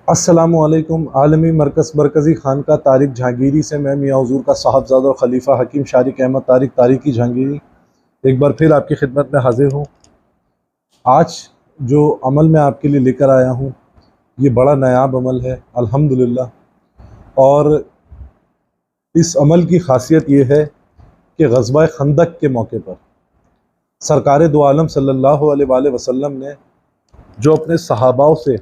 السلام علیکم۔ عالمی مرکزی خانقاہ طارق جہانگیری سے میں میاں حضور کا صاحبزادہ اور خلیفہ حکیم شارق احمد طارق تاریخی جہانگیری ایک بار پھر آپ کی خدمت میں حاضر ہوں۔ آج جو عمل میں آپ کے لیے لے کر آیا ہوں یہ بڑا نایاب عمل ہے الحمدللہ، اور اس عمل کی خاصیت یہ ہے کہ غزوہ خندق کے موقع پر سرکار دو عالم صلی اللہ علیہ وآلہ وسلم نے جو اپنے صحابہ سے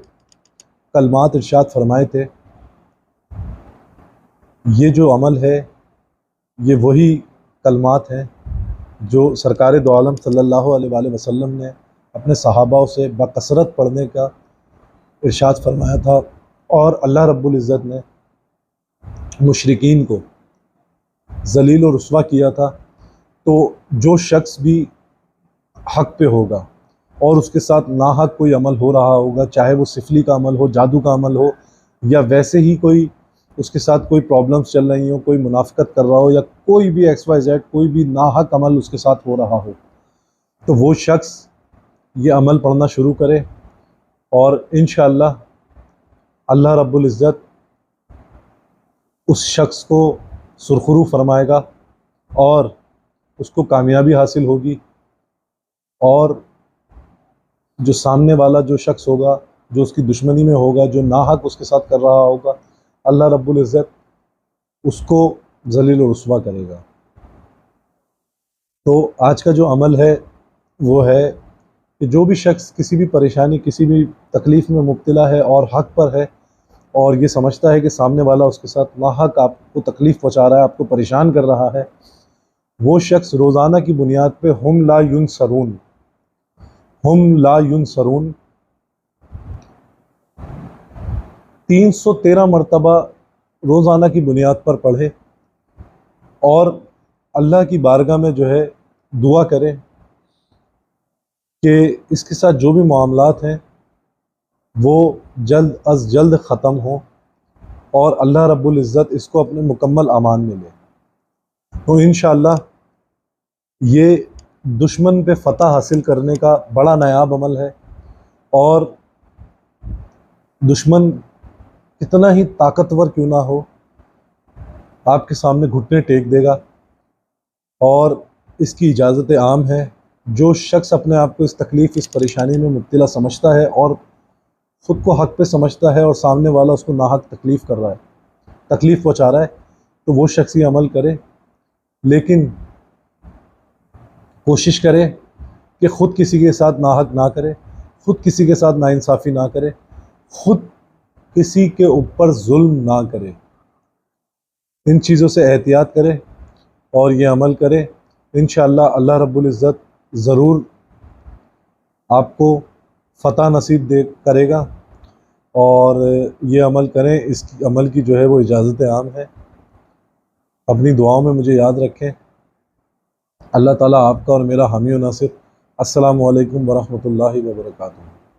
کلمات ارشاد فرمائے تھے، یہ جو عمل ہے یہ وہی کلمات ہیں جو سرکار دو عالم صلی اللہ علیہ وآلہ وسلم نے اپنے صحابہ سے بکثرت پڑھنے کا ارشاد فرمایا تھا، اور اللہ رب العزت نے مشرکین کو ذلیل و رسوا کیا تھا۔ تو جو شخص بھی حق پہ ہوگا اور اس کے ساتھ ناحق کوئی عمل ہو رہا ہوگا، چاہے وہ سفلی کا عمل ہو، جادو کا عمل ہو، یا ویسے ہی کوئی اس کے ساتھ کوئی پرابلمس چل رہی ہوں، کوئی منافقت کر رہا ہو، یا کوئی بھی ایکس وائی زیڈ کوئی بھی ناحق عمل اس کے ساتھ ہو رہا ہو، تو وہ شخص یہ عمل پڑھنا شروع کرے، اور انشاءاللہ اللہ رب العزت اس شخص کو سرخرو فرمائے گا اور اس کو کامیابی حاصل ہوگی، اور جو سامنے والا جو شخص ہوگا جو اس کی دشمنی میں ہوگا، جو ناحق اس کے ساتھ کر رہا ہوگا، اللہ رب العزت اس کو ذلیل و رسوا کرے گا۔ تو آج کا جو عمل ہے وہ ہے کہ جو بھی شخص کسی بھی پریشانی، کسی بھی تکلیف میں مبتلا ہے اور حق پر ہے، اور یہ سمجھتا ہے کہ سامنے والا اس کے ساتھ ناحق آپ کو تکلیف پہنچا رہا ہے، آپ کو پریشان کر رہا ہے، وہ شخص روزانہ کی بنیاد پہ ہم لا ینصرون 313 مرتبہ روزانہ کی بنیاد پر پڑھے، اور اللہ کی بارگاہ میں جو ہے دعا کرے کہ اس کے ساتھ جو بھی معاملات ہیں وہ جلد از جلد ختم ہوں، اور اللہ رب العزت اس کو اپنے مکمل امان میں لے۔ تو انشاءاللہ یہ دشمن پہ فتح حاصل کرنے کا بڑا نایاب عمل ہے، اور دشمن کتنا ہی طاقتور کیوں نہ ہو آپ کے سامنے گھٹنے ٹیک دے گا، اور اس کی اجازت عام ہے۔ جو شخص اپنے آپ کو اس تکلیف، اس پریشانی میں مبتلا سمجھتا ہے اور خود کو حق پہ سمجھتا ہے، اور سامنے والا اس کو ناحق تکلیف کر رہا ہے، تکلیف پہنچا رہا ہے، تو وہ شخص یہ عمل کرے، لیکن کوشش کرے کہ خود کسی کے ساتھ ناحق نہ کرے، خود کسی کے ساتھ ناانصافی نہ کرے، خود کسی کے اوپر ظلم نہ کرے۔ ان چیزوں سے احتیاط کرے اور یہ عمل کرے، انشاءاللہ اللہ رب العزت ضرور آپ کو فتح نصیب کرے گا، اور یہ عمل کریں۔ اس عمل کی جو ہے وہ اجازت عام ہے۔ اپنی دعاؤں میں مجھے یاد رکھیں۔ اللہ تعالیٰ آپ کا اور میرا حامی و ناصر۔ السلام علیکم ورحمۃ اللہ وبرکاتہ۔